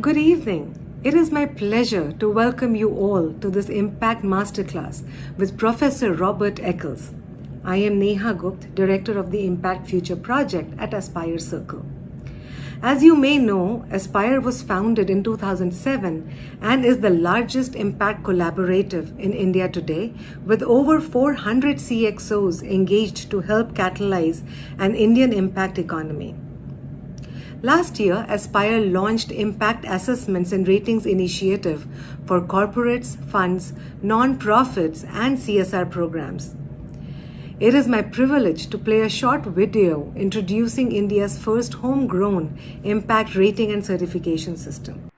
Good evening. It is my pleasure to welcome you all to this Impact Masterclass with Professor Robert Eccles. I am Neha Gupta, Director of the Impact Future Project at Aspire Circle. As you may know, Aspire was founded in 2007 and is the largest impact collaborative in India today, with over 400 CXOs engaged to help catalyze an Indian impact economy. Last year, Aspire launched Impact Assessments and Ratings Initiative for corporates, funds, non-profits, and CSR programs. It is my privilege to play a short video introducing India's first homegrown impact rating and certification system.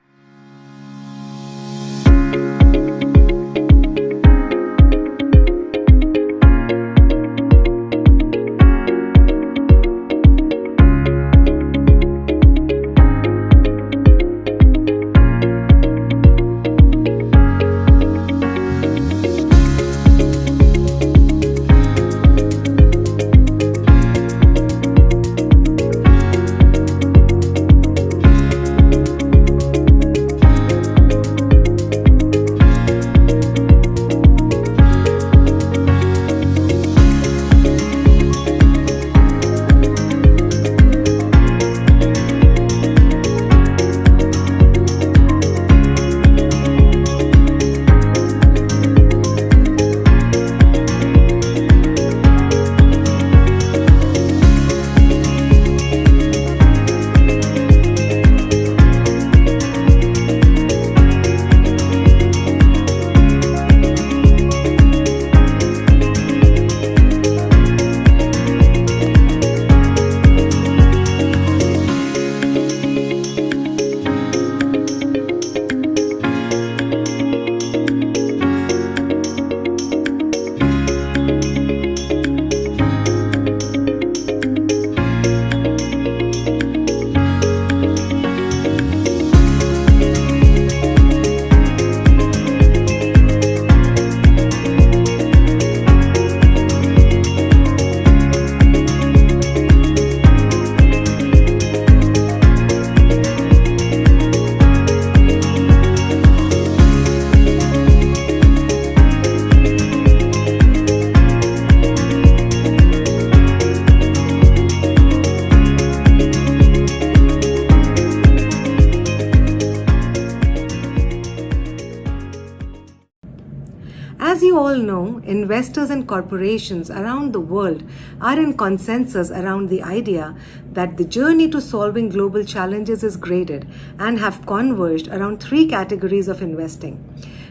As you all know, investors and corporations around the world are in consensus around the idea that the journey to solving global challenges is graded and have converged around three categories of investing: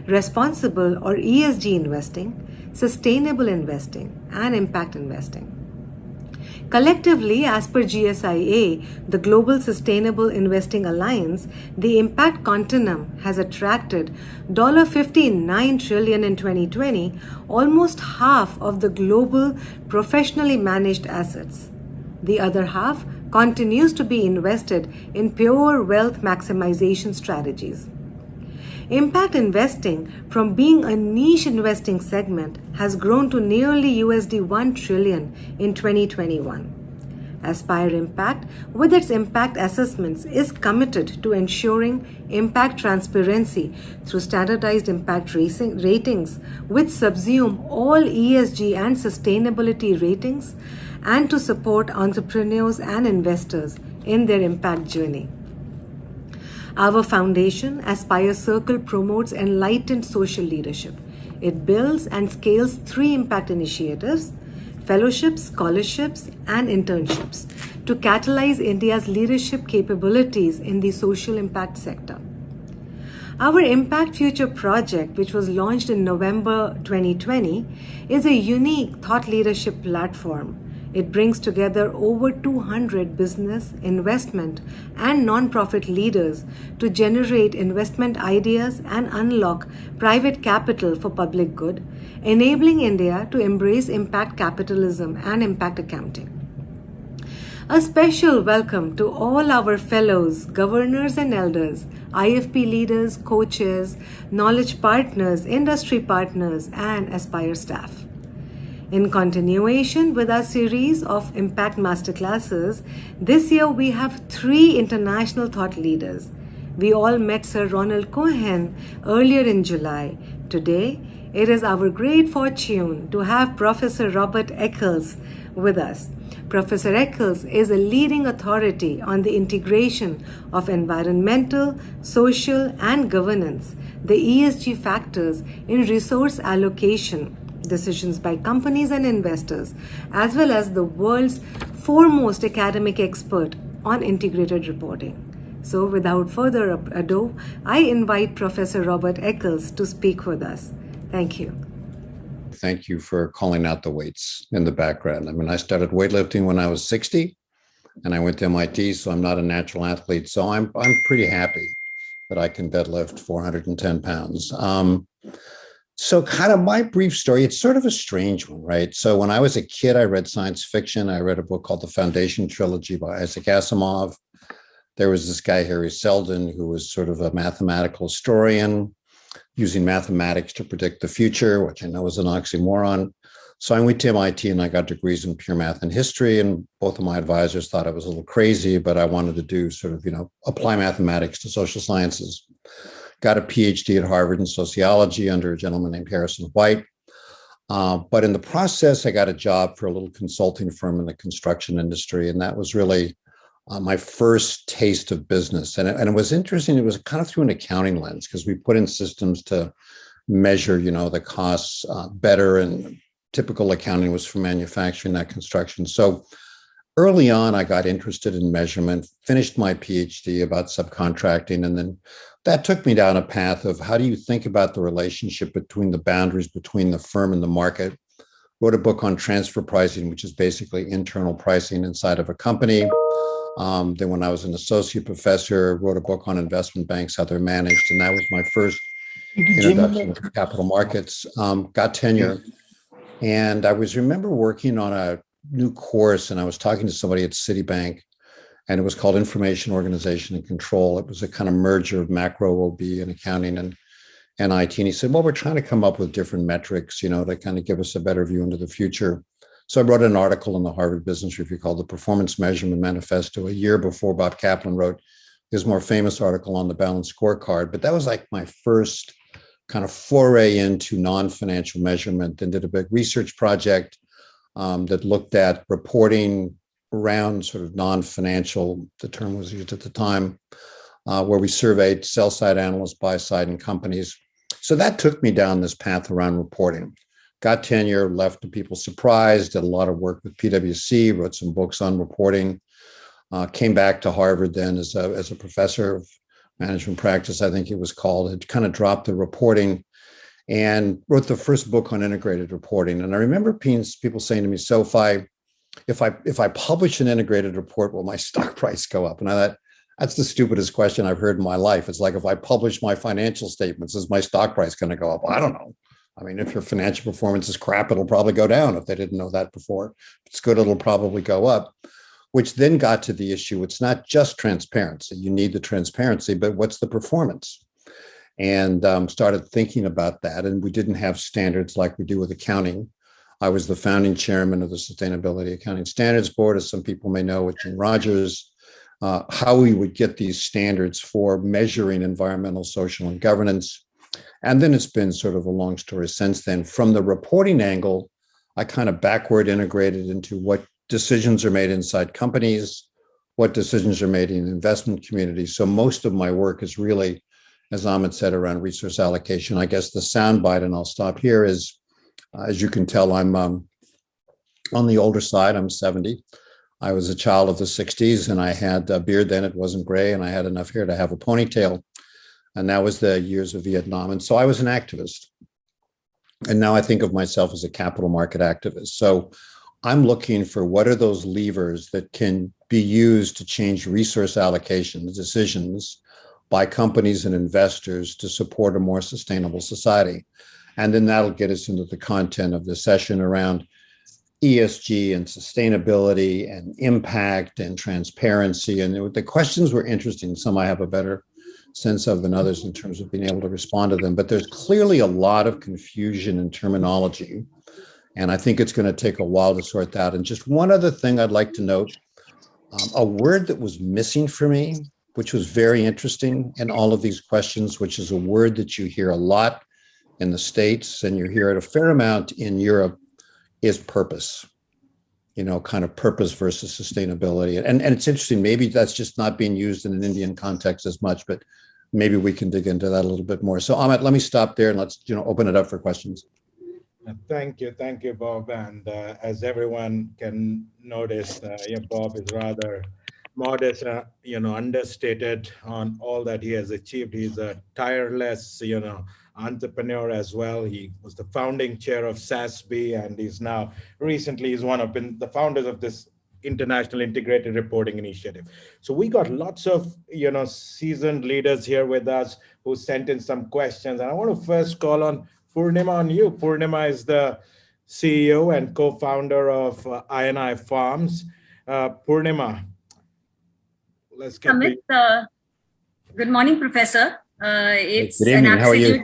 responsible or ESG investing, sustainable investing, and impact investing. Collectively, as per GSIA, the Global Sustainable Investing Alliance, the impact continuum has attracted $59 trillion in 2020, almost half of the global professionally managed assets. The other half continues to be invested in pure wealth maximization strategies. Impact investing, from being a niche investing segment, has grown to nearly $1 trillion in 2021. Aspire Impact, with its impact assessments, is committed to ensuring impact transparency through standardized impact ratings, which subsume all ESG and sustainability ratings, and to support entrepreneurs and investors in their impact journey. Our foundation, Aspire Circle, promotes enlightened social leadership. It builds and scales 3 impact initiatives: fellowships, scholarships, and internships to catalyze India's leadership capabilities in the social impact sector. Our Impact Future project, which was launched in November 2020, is a unique thought leadership platform. It brings together over 200 business, investment, and non-profit leaders to generate investment ideas and unlock private capital for public good, enabling India to embrace impact capitalism and impact accounting. A special welcome to all our fellows, governors and elders, IFP leaders, co-chairs, knowledge partners, industry partners, and Aspire staff. In continuation with our series of Impact Masterclasses, this year we have 3 international thought leaders: We all met Sir Ronald Cohen earlier in July. Today, it is our great fortune to have Professor Robert Eccles with us. Professor Eccles is a leading authority on the integration of environmental, social, and governance, the ESG factors in resource allocation decisions by companies and investors, as well as the world's foremost academic expert on integrated reporting. So, without further ado, I invite Professor Robert Eccles to speak with us. Thank you. Thank you for calling out the weights in the background. I mean, I started weightlifting when I was 60, and I went to MIT, so I'm not a natural athlete. So I'm pretty happy that I can deadlift 410 pounds. So kind of my brief story, it's sort of a strange one, right? So when I was a kid, I read science fiction. I read a book called The Foundation Trilogy by Isaac Asimov. There was this guy, Harry Seldon, who was sort of a mathematical historian using mathematics to predict the future, which I know is an oxymoron. So I went to MIT and I got degrees in pure math and history. And both of my advisors thought I was a little crazy, but I wanted to do sort of, apply mathematics to social sciences. Got a PhD at Harvard in sociology under a gentleman named Harrison White. But in the process, I got a job for a little consulting firm in the construction industry. And that was really my first taste of business. And it was interesting. It was kind of through an accounting lens because we put in systems to measure, the costs better. And typical accounting was for manufacturing, not construction. So early on, I got interested in measurement, finished my PhD about subcontracting, and then that took me down a path of how do you think about the relationship between the boundaries between the firm and the market. Wrote a book on transfer pricing, which is basically internal pricing inside of a company. Then when I was an associate professor, wrote a book on investment banks, how they're managed, and that was my first introduction to capital markets. Got tenure, and I remember working on a new course, and I was talking to somebody at Citibank, and it was called Information Organization and Control. It was a kind of merger of macro OB and accounting and IT. And he said, well, we're trying to come up with different metrics, to kind of give us a better view into the future. So I wrote an article in the Harvard Business Review called The Performance Measurement Manifesto a year before Bob Kaplan wrote his more famous article on the balanced scorecard. But that was like my first kind of foray into non-financial measurement, and did a big research project that looked at reporting around sort of non-financial, the term was used at the time, where we surveyed sell-side analysts, buy-side, and companies. So that took me down this path around reporting. Got tenure, left to people's surprise, did a lot of work with PwC, wrote some books on reporting, came back to Harvard then as a professor of management practice, I think it was called, had kind of dropped the reporting and wrote the first book on integrated reporting. And I remember people saying to me, so if I publish an integrated report, will my stock price go up? And I thought, that's the stupidest question I've heard in my life. It's like, if I publish my financial statements, is my stock price going to go up? I don't know. I mean, if your financial performance is crap, it'll probably go down. If they didn't know that before, if it's good, it'll probably go up. Which then got to the issue. It's not just transparency. You need the transparency, but what's the performance? And started thinking about that. And we didn't have standards like we do with accounting. I was the founding chairman of the Sustainability Accounting Standards Board, as some people may know, with Jim Rogers, how we would get these standards for measuring environmental, social, and governance. And then it's been sort of a long story since then. From the reporting angle, I kind of backward integrated into what decisions are made inside companies, what decisions are made in the investment community. So most of my work is really, as Amit said, around resource allocation. I guess the soundbite, and I'll stop here, is, as you can tell, I'm on the older side. I'm 70. I was a child of the 60s, and I had a beard then. It wasn't gray, and I had enough hair to have a ponytail. And that was the years of Vietnam. And so I was an activist. And now I think of myself as a capital market activist. So I'm looking for what are those levers that can be used to change resource allocation decisions by companies and investors to support a more sustainable society. And then that'll get us into the content of the session around ESG and sustainability and impact and transparency. And the questions were interesting. Some I have a better sense of than others in terms of being able to respond to them. But there's clearly a lot of confusion in terminology. And I think it's going to take a while to sort that out. And just one other thing I'd like to note, a word that was missing for me which was very interesting in all of these questions, which is a word that you hear a lot in the States and you hear it a fair amount in Europe, is purpose. Kind of purpose versus sustainability. And it's interesting, maybe that's just not being used in an Indian context as much, but maybe we can dig into that a little bit more. So Amit, let me stop there and let's open it up for questions. Thank you, Bob. And as everyone can notice, Bob is rather modest, understated on all that he has achieved. He's a tireless, entrepreneur as well. He was the founding chair of SASB, and he's one of the founders of this International Integrated Reporting Initiative. So we got lots of, seasoned leaders here with us who sent in some questions. And I want to first call on Purnima on you. Purnima is the CEO and co-founder of I&I Farms. Purnima, let's get good morning, Professor. It's good evening. How are you?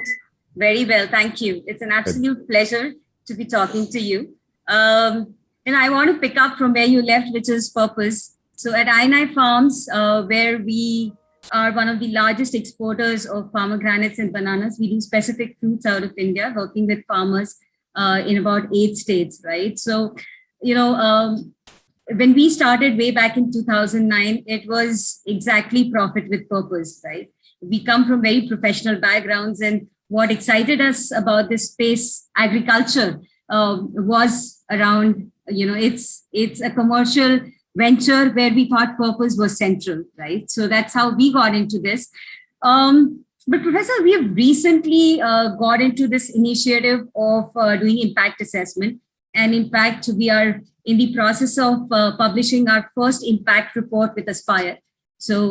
Very well, thank you. It's an absolute pleasure to be talking to you. And I want to pick up from where you left, which is purpose. So at I&I Farms, where we are one of the largest exporters of pomegranates and bananas, we do specific fruits out of India, working with farmers in about 8 states, right? So, when we started way back in 2009, it was exactly profit with purpose, right? We come from very professional backgrounds, and what excited us about this space, agriculture, was around, it's a commercial venture where we thought purpose was central, right? So that's how we got into this. But Professor, we have recently got into this initiative of doing impact assessment. And in fact, we are in the process of publishing our first impact report with Aspire. So,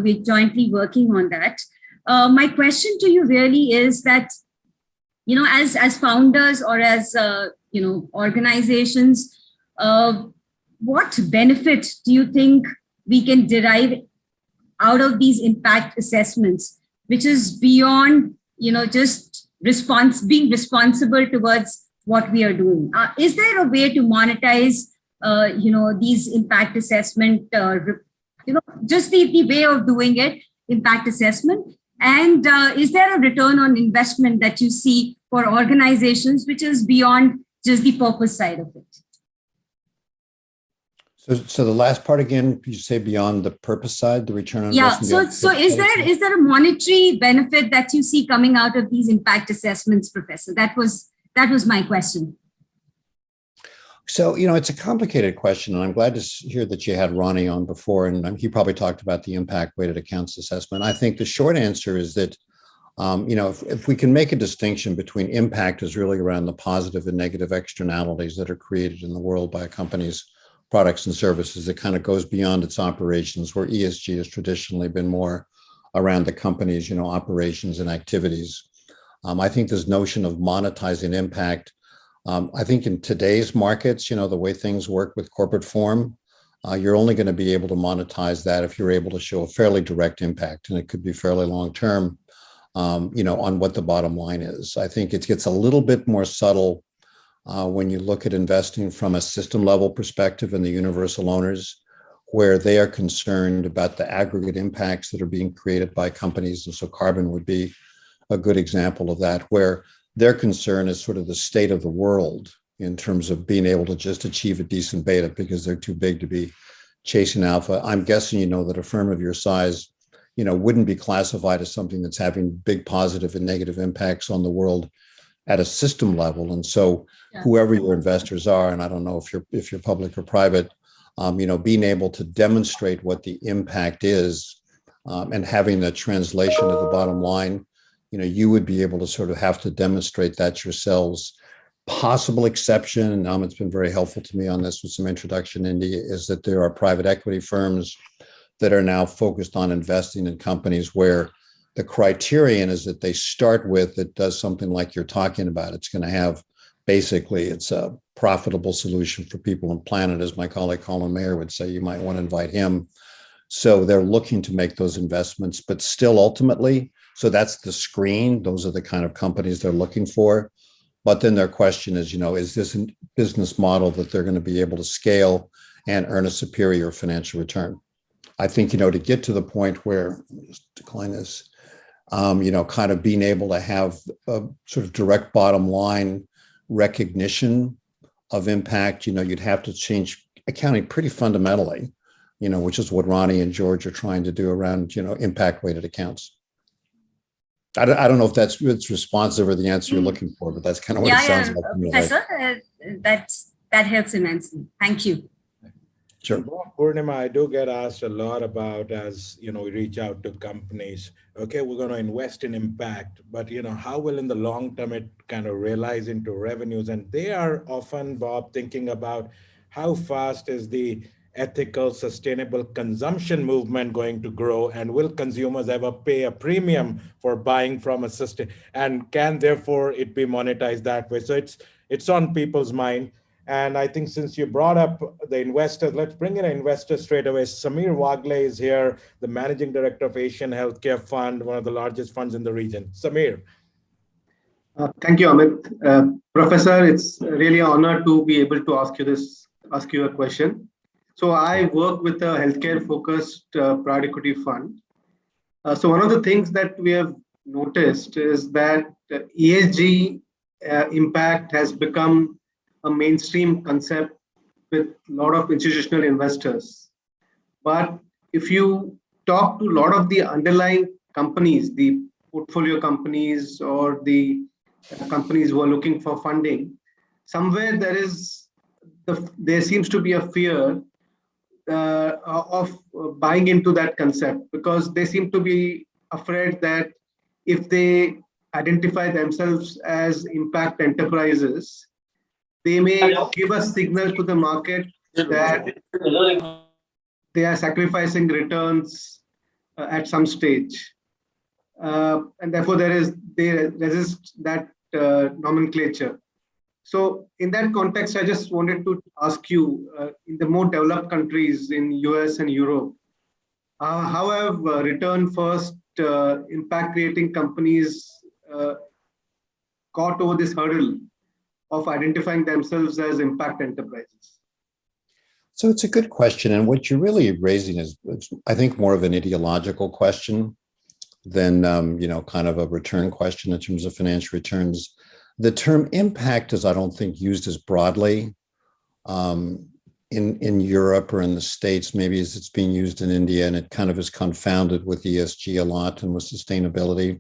we're jointly working on that. My question to you really is that, as founders or as, organizations, what benefit do you think we can derive out of these impact assessments, which is beyond, just being responsible towards what we are doing? Is there a way to monetize, these impact assessment, just the way of doing it, impact assessment? And is there a return on investment that you see for organizations, which is beyond just the purpose side of it? So the last part again, you say beyond the purpose side, the return on investment? Yeah. So is there a monetary benefit that you see coming out of these impact assessments, Professor? That was my question. So, it's a complicated question, and I'm glad to hear that you had Ronnie on before, and he probably talked about the impact weighted accounts assessment. I think the short answer is that, if we can make a distinction between impact is really around the positive and negative externalities that are created in the world by a company's products and services, it kind of goes beyond its operations, where ESG has traditionally been more around the company's, operations and activities. I think this notion of monetizing impact, I think in today's markets, the way things work with corporate form, you're only going to be able to monetize that if you're able to show a fairly direct impact, and it could be fairly long-term, on what the bottom line is. I think it gets a little bit more subtle when you look at investing from a system level perspective and the universal owners, where they are concerned about the aggregate impacts that are being created by companies. And so carbon would be a good example of that, where their concern is sort of the state of the world in terms of being able to just achieve a decent beta because they're too big to be chasing alpha. I'm guessing, that a firm of your size, wouldn't be classified as something that's having big positive and negative impacts on the world at a system level. And so whoever your investors are, and I don't know if you're public or private, being able to demonstrate what the impact is and having the translation to the bottom line, you would be able to sort of have to demonstrate that yourselves. Possible exception, and Amit's been very helpful to me on this with some introduction into, is that there are private equity firms that are now focused on investing in companies where the criterion is that they start with, it does something like you're talking about. It's going to have, basically, it's a profitable solution for people and planet, as my colleague Colin Mayer would say. You might want to invite him. So they're looking to make those investments, but still ultimately, so that's the screen. Those are the kind of companies they're looking for. But then their question is, is this a business model that they're going to be able to scale and earn a superior financial return? I think, to get to the point where, let me just decline this, kind of being able to have a sort of direct bottom line recognition of impact, you'd have to change accounting pretty fundamentally, which is what Ronnie and George are trying to do around, impact weighted accounts. I don't know if it's responsive or the answer you're looking for, but that's kind of what it sounds like. Professor, that helps immensely. Thank you. Sure. Purnima, I do get asked a lot about, as we reach out to companies, okay, we're going to invest in impact, but how will in the long term it kind of realize into revenues? And they are often, Bob, thinking about how fast is the ethical, sustainable consumption movement going to grow, and will consumers ever pay a premium for buying from a system, and can therefore it be monetized that way? So it's on people's mind. And I think since you brought up the investors, let's bring in an investor straight away. Samir Wagle is here, the managing director of Asian Healthcare Fund, one of the largest funds in the region. Samir. Thank you, Amit. Professor, it's really an honor to be able to ask you a question. So I work with a healthcare-focused private equity fund. So one of the things that we have noticed is that ESG impact has become a mainstream concept with a lot of institutional investors. But if you talk to a lot of the underlying companies, the portfolio companies or the companies who are looking for funding, somewhere there seems to be a fear of buying into that concept, because they seem to be afraid that if they identify themselves as impact enterprises, they may give a signal to the market that they are sacrificing returns at some stage. And therefore they resist that nomenclature. So in that context, I just wanted to ask you, in the more developed countries in US and Europe, how have return first impact creating companies got over this hurdle of identifying themselves as impact enterprises? So it's a good question. And what you're really raising is, I think, more of an ideological question than, kind of a return question in terms of financial returns. The term impact is, I don't think, used as broadly in Europe or in the States, maybe as it's being used in India, and it kind of is confounded with ESG a lot and with sustainability.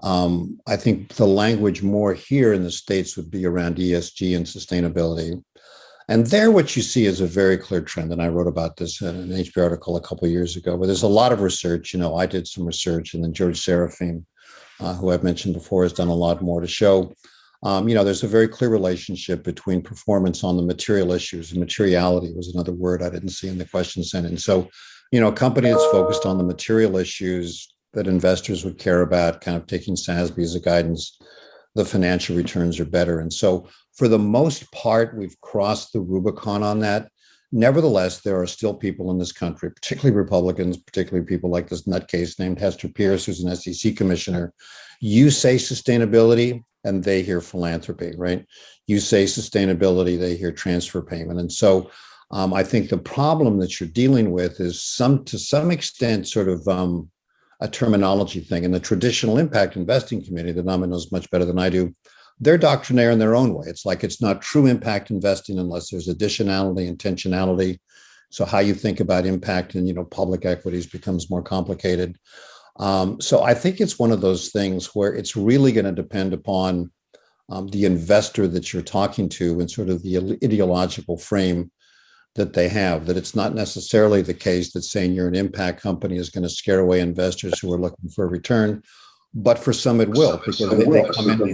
I think the language more here in the States would be around ESG and sustainability. And there, what you see is a very clear trend. And I wrote about this in an HP article a couple of years ago, where there's a lot of research. I did some research, and then George Serafine, who I've mentioned before, has done a lot more to show, there's a very clear relationship between performance on the material issues. And materiality was another word I didn't see in the question sentence. So, a company that's focused on the material issues that investors would care about, kind of taking SASB as a guidance, the financial returns are better. And so for the most part, we've crossed the Rubicon on that. Nevertheless, there are still people in this country, particularly Republicans, particularly people like this nutcase named Hester Pierce, who's an SEC commissioner. You say sustainability and they hear philanthropy, right? You say sustainability, they hear transfer payment. And so I think the problem that you're dealing with is to some extent sort of a terminology thing. And the traditional impact investing community, that Nama knows much better than I do, they're doctrinaire in their own way. It's like it's not true impact investing unless there's additionality, intentionality. So how you think about impact in public equities becomes more complicated. So I think it's one of those things where it's really going to depend upon the investor that you're talking to and sort of the ideological frame that they have, that it's not necessarily the case that saying you're an impact company is going to scare away investors who are looking for a return. But for some it will, because they come in.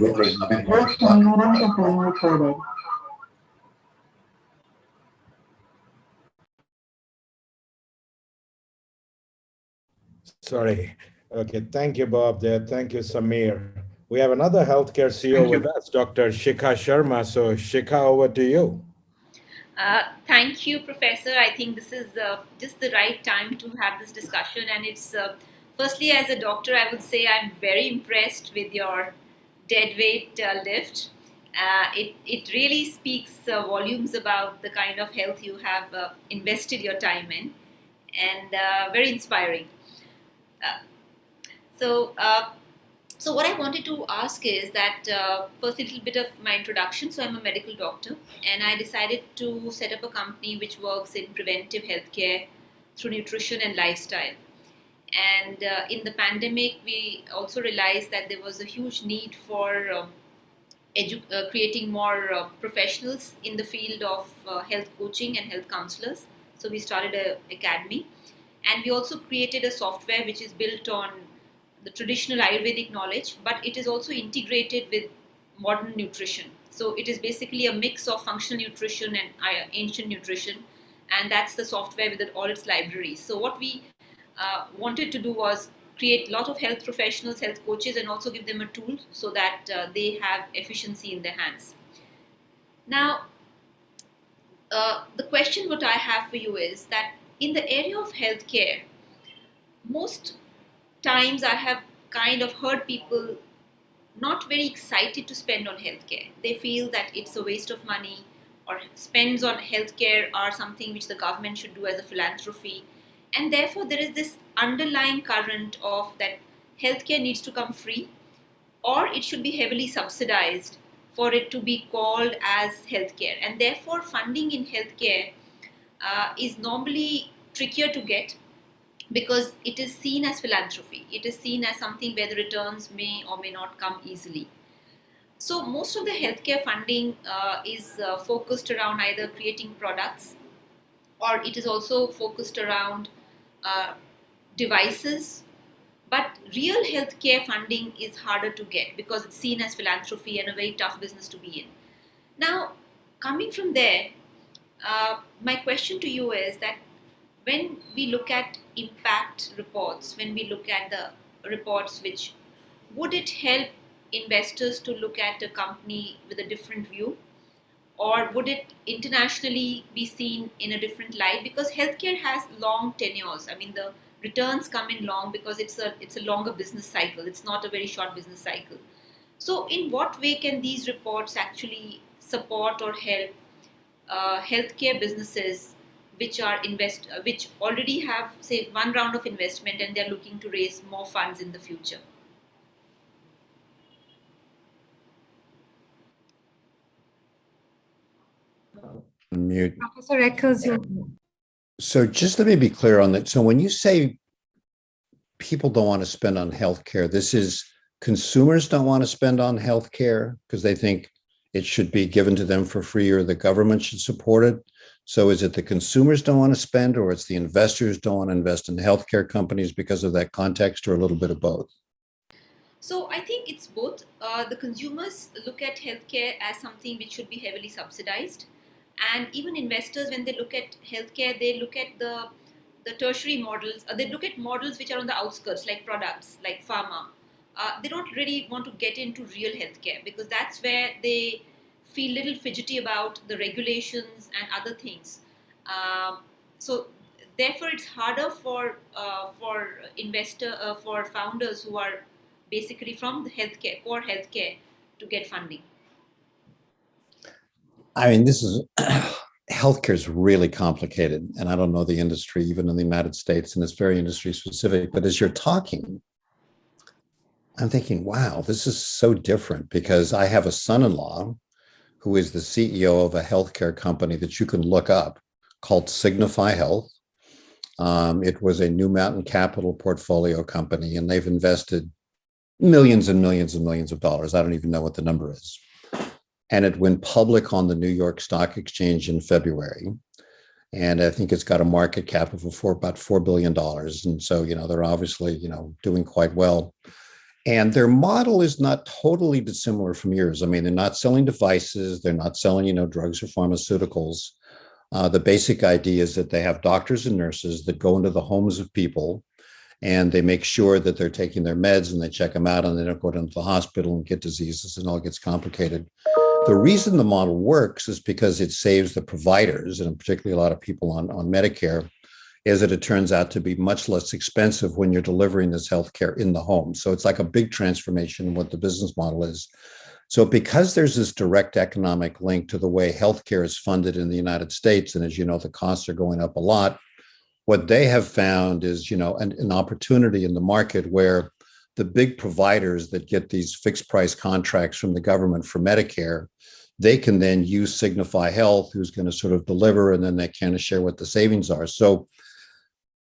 Sorry. Okay. Thank you, Bob. Thank you, Samir. We have another healthcare CEO with us, Dr. Shikha Sharma. So Shikha, over to you. Thank you, Professor. I think this is just the right time to have this discussion. And it's firstly, as a doctor, I would say I'm very impressed with your dead weight lift. It really speaks volumes about the kind of health you have invested your time in. and very inspiring. Uh, so what I wanted to ask is that first, a little bit of my introduction. So I'm a medical doctor, and I decided to set up a company which works in preventive healthcare through nutrition and lifestyle. And in the pandemic, we also realized that there was a huge need for creating more professionals in the field of health coaching and health counselors. So we started an academy, and we also created a software which is built on the traditional Ayurvedic knowledge, but it is also integrated with modern nutrition. So it is basically a mix of functional nutrition and ancient nutrition, and that's the software with all its libraries. So what we wanted to do was create a lot of health professionals, health coaches, and also give them a tool so that they have efficiency in their hands. Now, the question what I have for you is that in the area of healthcare, most times I have kind of heard people not very excited to spend on healthcare. They feel that it's a waste of money, or spends on healthcare are something which the government should do as a philanthropy. And therefore, there is this underlying current of that healthcare needs to come free, or it should be heavily subsidized for it to be called as healthcare. And therefore, funding in healthcare is normally trickier to get because it is seen as philanthropy. It is seen as something where the returns may or may not come easily. So most of the healthcare funding is focused around either creating products, or it is also focused around devices. But real healthcare funding is harder to get because it's seen as philanthropy and a very tough business to be in. Now, coming from there, my question to you is that when we look at impact reports, when we look at the reports, which would it help investors to look at a company with a different view, or would it internationally be seen in a different light? Because healthcare has long tenures. I mean, the returns come in long because it's a longer business cycle. It's not a very short business cycle. So in what way can these reports actually support or help healthcare businesses which already have, say, one round of investment and they're looking to raise more funds in the future? Mute. Professor Eccles, So just let me be clear on that. So when you say people don't want to spend on healthcare, this is consumers don't want to spend on healthcare because they think it should be given to them for free or the government should support it. So is it the consumers don't want to spend, or it's the investors don't want to invest in healthcare companies because of that context, or a little bit of both? So I think it's both. The consumers look at healthcare as something which should be heavily subsidized. And even investors, when they look at healthcare, they look at the tertiary models. They look at models which are on the outskirts, like products, like pharma. They don't really want to get into real healthcare because that's where they feel a little fidgety about the regulations and other things. So therefore, it's harder for founders who are basically from the healthcare, core healthcare, to get funding. I mean, this is healthcare is really complicated, and I don't know the industry, even in the United States, and it's very industry specific. But as you're talking, I'm thinking, wow, this is so different because I have a son-in-law who is the CEO of a healthcare company that you can look up called Signify Health. It was a New Mountain Capital portfolio company, and they've invested millions and millions and millions of dollars. I don't even know what the number is. And it went public on the New York Stock Exchange in February. And I think it's got a market cap of about $4 billion. And so, they're obviously, doing quite well. And their model is not totally dissimilar from yours. I mean, they're not selling devices. They're not selling, drugs or pharmaceuticals. The basic idea is that they have doctors and nurses that go into the homes of people and they make sure that they're taking their meds and they check them out and they don't go into the hospital and get diseases and all gets complicated. The reason the model works is because it saves the providers, and particularly a lot of people on Medicare, is that it turns out to be much less expensive when you're delivering this healthcare in the home. So it's like a big transformation in what the business model is. So because there's this direct economic link to the way healthcare is funded in the United States, and as you know, the costs are going up a lot, what they have found is, an opportunity in the market where the big providers that get these fixed price contracts from the government for Medicare, they can then use Signify Health, who's going to sort of deliver, and then they kind of share what the savings are. So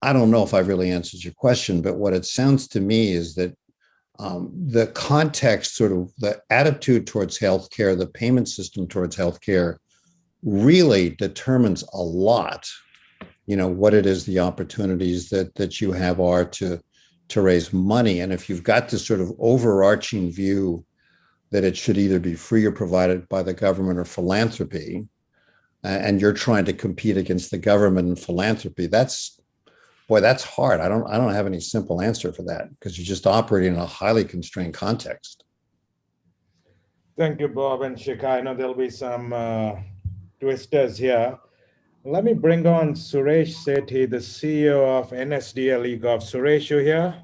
I don't know if I really answered your question, but what it sounds to me is that the context, sort of the attitude towards healthcare, the payment system towards healthcare really determines a lot, what it is, the opportunities that you have are to raise money. And if you've got this sort of overarching view that it should either be free or provided by the government or philanthropy, and you're trying to compete against the government and philanthropy, that's hard. I don't have any simple answer for that, because you're just operating in a highly constrained context. Thank you, Bob and Shikha. I know there'll be some twisters here. Let me bring on Suresh Sethi, the CEO of NSDL eGov. Suresh, you here?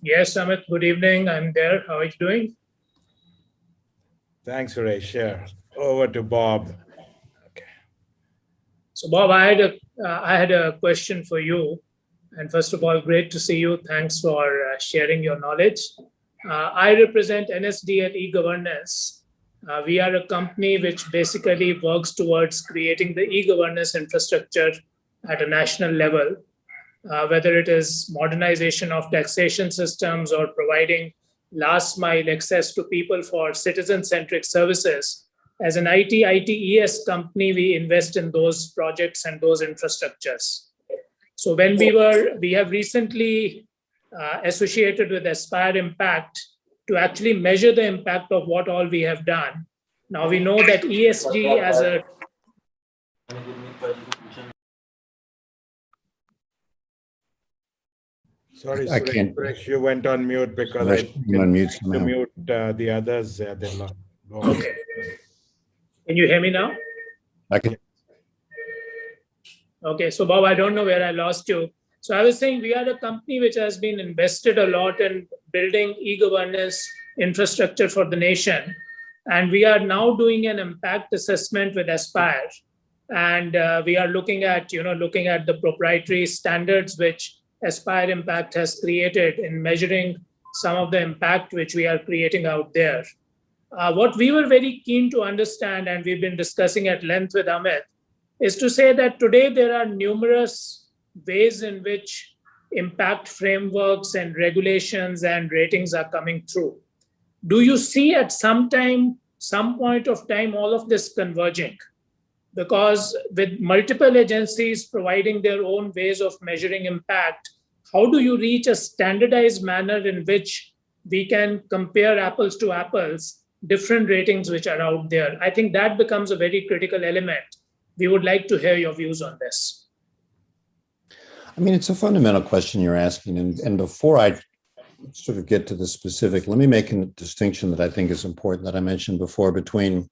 Yes, Amit, good evening. I'm there. How are you doing? Thanks, Suresh. Yeah. Over to Bob. Okay. So, Bob, I had a question for you. And first of all, great to see you. Thanks for sharing your knowledge. I represent NSDL e-governance. We are a company which basically works towards creating the e-governance infrastructure at a national level, whether it is modernization of taxation systems or providing last mile access to people for citizen-centric services. As an ITES company, we invest in those projects and those infrastructures. So when we have recently associated with Aspire Impact to actually measure the impact of what all we have done. Now we know that ESG as a... Sorry, Suresh, you went on mute because I unmute to mute the others. Okay. Can you hear me now? I can. Okay, so Bob, I don't know where I lost you. So I was saying we are a company which has been invested a lot in building e-governance infrastructure for the nation. And we are now doing an impact assessment with Aspire. And we are looking at the proprietary standards which Aspire Impact has created in measuring some of the impact which we are creating out there. What we were very keen to understand, and we've been discussing at length with Amit, is to say that today there are numerous ways in which impact frameworks and regulations and ratings are coming through. Do you see at some point of time, all of this converging? Because with multiple agencies providing their own ways of measuring impact, how do you reach a standardized manner in which we can compare apples to apples, different ratings which are out there? I think that becomes a very critical element. We would like to hear your views on this. I mean, it's a fundamental question you're asking. And before I sort of get to the specific, let me make a distinction that I think is important that I mentioned before between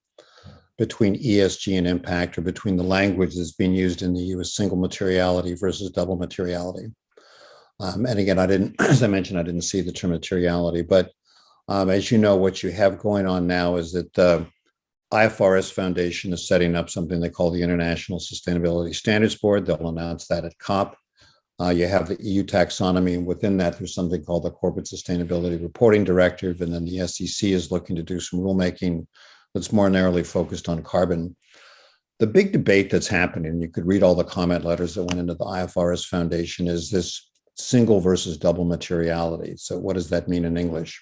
ESG and impact, or between the language that's being used in the US, single materiality versus double materiality. And again, as I mentioned, I didn't see the term materiality, but as you know, what you have going on now is that the IFRS Foundation is setting up something they call the International Sustainability Standards Board. They'll announce that at COP. You have the EU taxonomy, and within that, there's something called the Corporate Sustainability Reporting Directive, and then the SEC is looking to do some rulemaking that's more narrowly focused on carbon. The big debate that's happening, you could read all the comment letters that went into the IFRS Foundation, is this single versus double materiality. So what does that mean in English?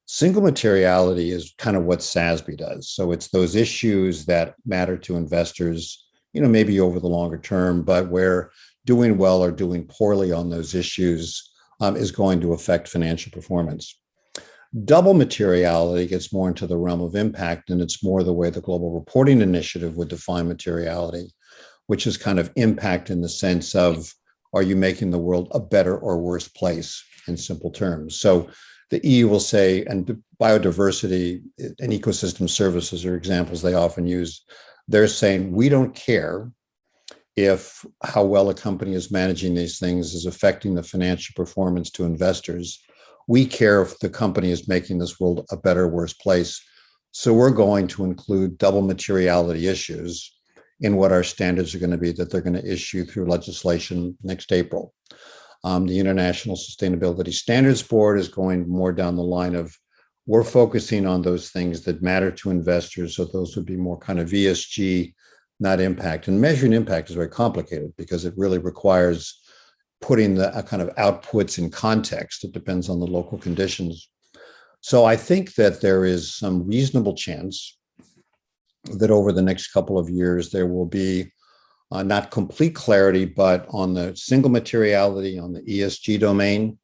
Single materiality is kind of what SASB does. So it's those issues that matter to investors, maybe over the longer term, but where doing well or doing poorly on those issues is going to affect financial performance. Double materiality gets more into the realm of impact, and it's more the way the Global Reporting Initiative would define materiality, which is kind of impact in the sense of, are you making the world a better or worse place in simple terms? So the EU will say, and biodiversity and ecosystem services are examples they often use. They're saying, we don't care if how well a company is managing these things is affecting the financial performance to investors. We care if the company is making this world a better or worse place. So we're going to include double materiality issues in what our standards are going to be that they're going to issue through legislation next April. The International Sustainability Standards Board is going more down the line of we're focusing on those things that matter to investors. So those would be more kind of ESG, not impact. And measuring impact is very complicated because it really requires putting the kind of outputs in context. It depends on the local conditions. So I think that there is some reasonable chance that over the next couple of years, there will be not complete clarity, but on the single materiality, on the ESG domain,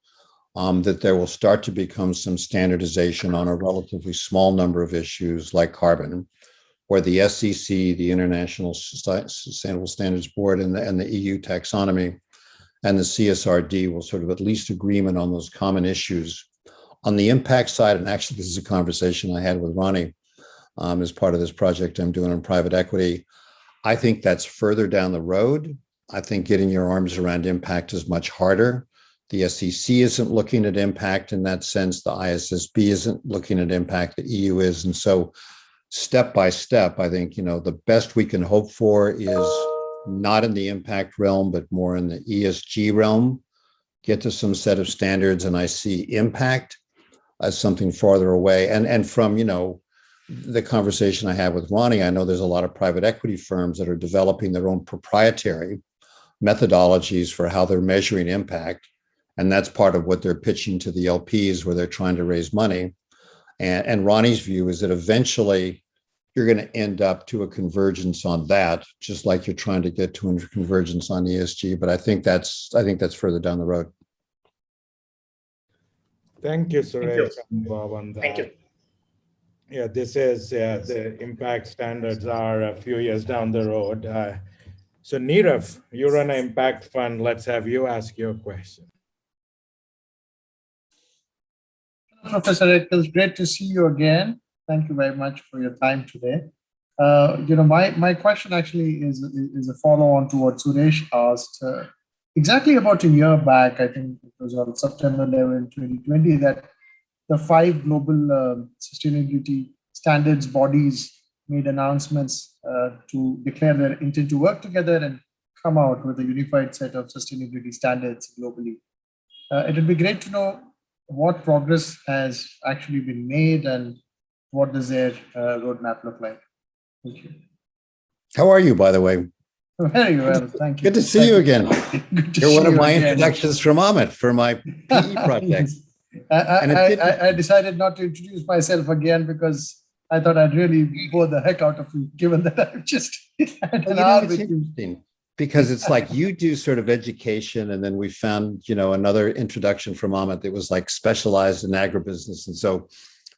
that there will start to become some standardization on a relatively small number of issues like carbon, where the SEC, the International Sustainable Standards Board, and the EU taxonomy and the CSRD will sort of at least agreement on those common issues. On the impact side, and actually this is a conversation I had with Ronnie as part of this project I'm doing on private equity, I think that's further down the road. I think getting your arms around impact is much harder. The SEC isn't looking at impact in that sense. The ISSB isn't looking at impact. The EU is. And so step by step, I think, the best we can hope for is not in the impact realm, but more in the ESG realm, get to some set of standards. And I see impact as something farther away. And from, the conversation I had with Ronnie, I know there's a lot of private equity firms that are developing their own proprietary methodologies for how they're measuring impact. And that's part of what they're pitching to the LPs where they're trying to raise money. And Ronnie's view is that eventually you're going to end up to a convergence on that, just like you're trying to get to a convergence on ESG. But I think that's further down the road. Thank you, Suresh and Bob, on that. Thank you. Yeah, this is the impact standards are a few years down the road. So Nirav, you run an impact fund. Let's have you ask your question. Professor Eccles, great to see you again. Thank you very much for your time today. My question actually is a follow-on to what Suresh asked. Exactly about a year back, I think it was on September 11, 2020, that the 5 global sustainability standards bodies made announcements to declare their intent to work together and come out with a unified set of sustainability standards globally. It would be great to know what progress has actually been made and what does their roadmap look like. Thank you. How are you, by the way? Very well, thank you. Good to see you again. You're one of my again. introductions from Amit for my PE project. I decided not to introduce myself again because I thought I'd really bore the heck out of you, given that I've just had an hour with you. Because it's like you do sort of education, and then we found, another introduction from Amit that was like specialized in agribusiness. And so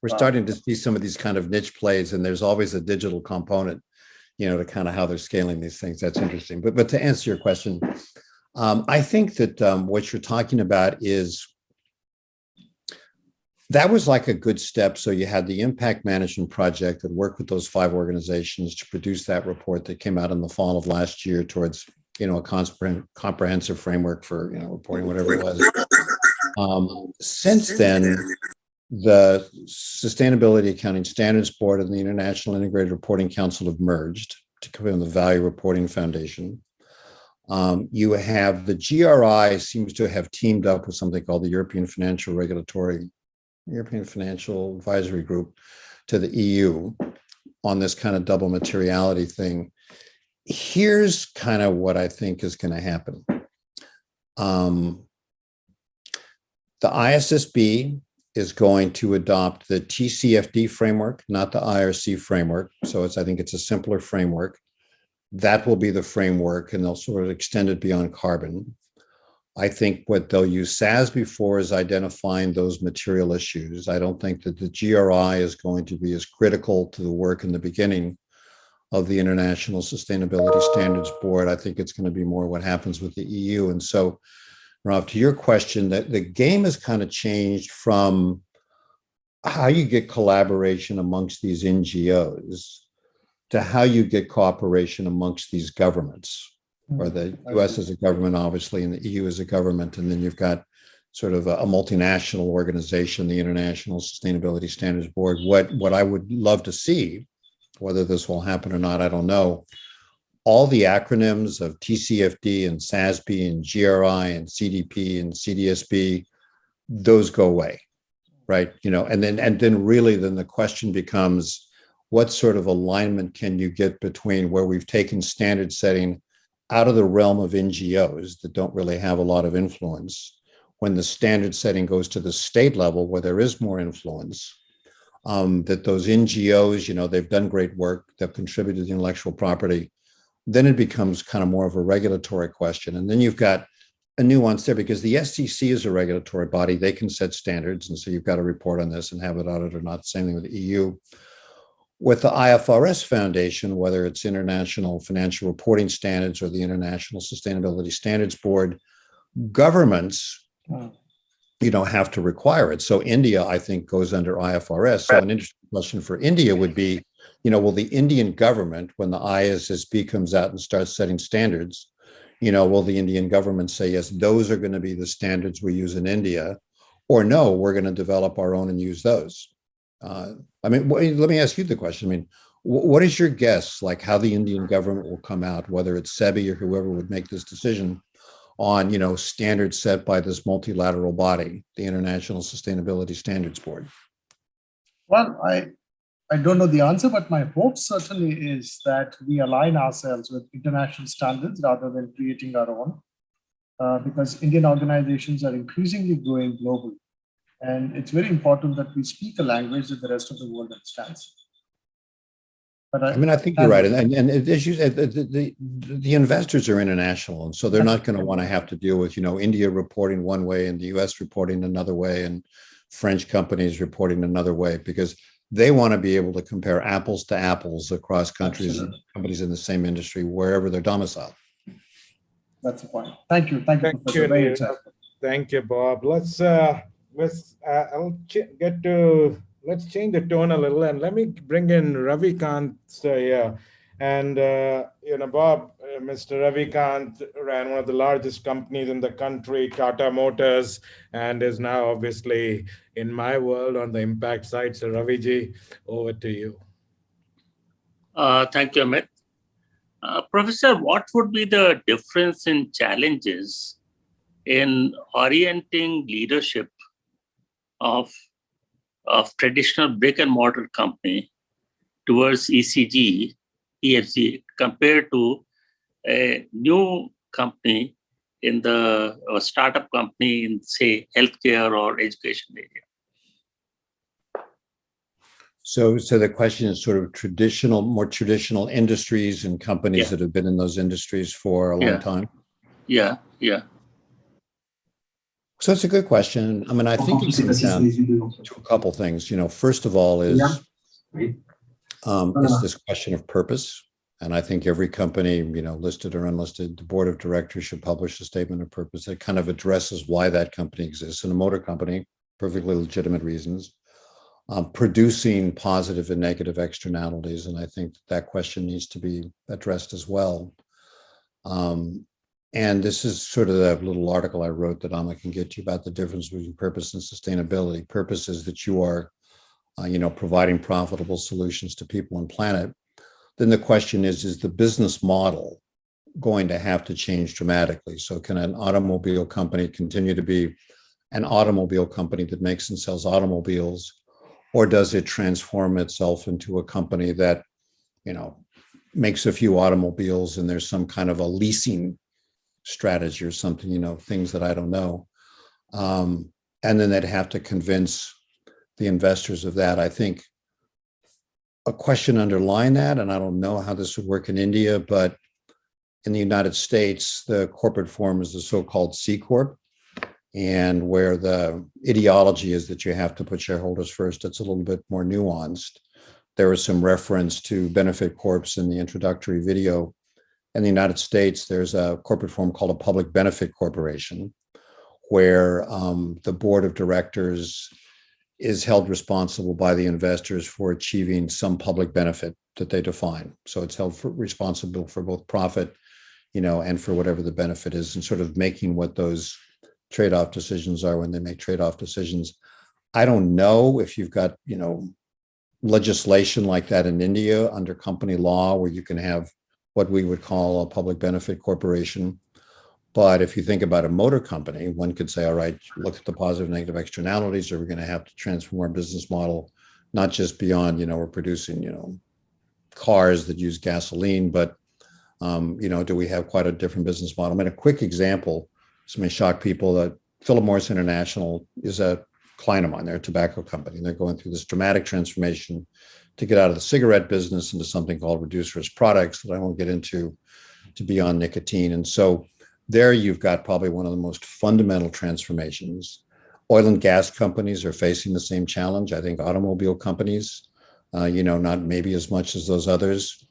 we're starting to see some of these kind of niche plays, and there's always a digital component, to kind of how they're scaling these things. That's interesting. But to answer your question, I think that what you're talking about is that was like a good step. So you had the impact management project that worked with those 5 organizations to produce that report that came out in the fall of last year towards, a comprehensive framework for, reporting, whatever it was. Since then, the Sustainability Accounting Standards Board and the International Integrated Reporting Council have merged to become the Value Reporting Foundation. You have the GRI seems to have teamed up with something called the European Financial Advisory Group to the EU on this kind of double materiality thing. Here's kind of what I think is going to happen. The ISSB is going to adopt the TCFD framework, not the IRC framework. So I think it's a simpler framework. That will be the framework, and they'll sort of extend it beyond carbon. I think what they'll use SASB for is identifying those material issues. I don't think that the GRI is going to be as critical to the work in the beginning of the International Sustainability Standards Board. I think it's going to be more what happens with the EU. And so, Rob, to your question, that the game has kind of changed from how you get collaboration amongst these NGOs to how you get cooperation amongst these governments, or the US as a government, obviously, and the EU as a government. And then you've got sort of a multinational organization, the International Sustainability Standards Board. What I would love to see, whether this will happen or not, I don't know, all the acronyms of TCFD and SASB and GRI and CDP and CDSB, those go away, right? And then really then the question becomes, what sort of alignment can you get between where we've taken standard setting out of the realm of NGOs that don't really have a lot of influence, when the standard setting goes to the state level where there is more influence, that those NGOs, they've done great work, they've contributed to intellectual property, then it becomes kind of more of a regulatory question. And then you've got a nuance there because the SEC is a regulatory body. They can set standards. And so you've got to report on this and have it audited or not. Same thing with the EU. With the IFRS Foundation, whether it's International Financial Reporting Standards or the International Sustainability Standards Board, governments, have to require it. So India, I think, goes under IFRS. So an interesting question for India would be, will the Indian government, when the ISSB comes out and starts setting standards, will the Indian government say, yes, those are going to be the standards we use in India, or no, we're going to develop our own and use those? Let me ask you the question. What is your guess, like how the Indian government will come out, whether it's SEBI or whoever would make this decision on, standards set by this multilateral body, the International Sustainability Standards Board? Well, I don't know the answer, but my hope certainly is that we align ourselves with international standards rather than creating our own, because Indian organizations are increasingly going global. And it's very important that we speak a language that the rest of the world understands. But I think you're right. And as you said, the investors are international. And so they're not going to want to have to deal with, India reporting one way and the US reporting another way and French companies reporting another way, because they want to be able to compare apples to apples across countries and companies in the same industry, wherever they're domiciled. That's the point. Thank you. Thank you, Professor. Very insightful. Thank you, Bob. Let's change the tone a little, and let me bring in Ravikant here. And Bob, Mr. Ravikant ran one of the largest companies in the country, Tata Motors, and is now obviously in my world on the impact side. So Raviji, over to you. Thank you, Amit. Professor, what would be the difference in challenges in orienting leadership of traditional brick and mortar company towards ESG compared to a new company in the startup company in, say, healthcare or education area? So the question is sort of more traditional industries and companies that have been in those industries for a long time. Yeah. So it's a good question. I think it comes down to a couple things. First of all is it's this question of purpose. And I think every company, listed or unlisted, the board of directors should publish a statement of purpose that kind of addresses why that company exists. In a motor company, perfectly legitimate reasons, producing positive and negative externalities. And I think that question needs to be addressed as well. And this is sort of the little article I wrote that Amma can get to about the difference between purpose and sustainability. Purpose is that you are, providing profitable solutions to people and planet. Then the question is the business model going to have to change dramatically? So can an automobile company continue to be an automobile company that makes and sells automobiles? Or does it transform itself into a company that, makes a few automobiles and there's some kind of a leasing strategy or something, things that I don't know. And then they'd have to convince the investors of that. I think a question underlying that, and I don't know how this would work in India, but in the United States, the corporate form is the so-called C Corp. And where the ideology is that you have to put shareholders first, it's a little bit more nuanced. There was some reference to benefit corps in the introductory video. In the United States, there's a corporate form called a public benefit corporation, where the board of directors is held responsible by the investors for achieving some public benefit that they define. So it's held responsible for both profit, and for whatever the benefit is, and sort of making what those trade-off decisions are when they make trade-off decisions. I don't know if you've got, legislation like that in India under company law, where you can have what we would call a public benefit corporation. But if you think about a motor company, one could say, all right, look at the positive and negative externalities. Are we going to have to transform our business model, not just beyond, we're producing, cars that use gasoline, but, do we have quite a different business model? I mean, a quick example, this may shock people, that Philip Morris International is a client of mine. They're a tobacco company, and they're going through this dramatic transformation to get out of the cigarette business into something called reduced risk products that I won't get into, to beyond nicotine. And so there you've got probably one of the most fundamental transformations. Oil and gas companies are facing the same challenge. I think automobile companies, not maybe as much as those others,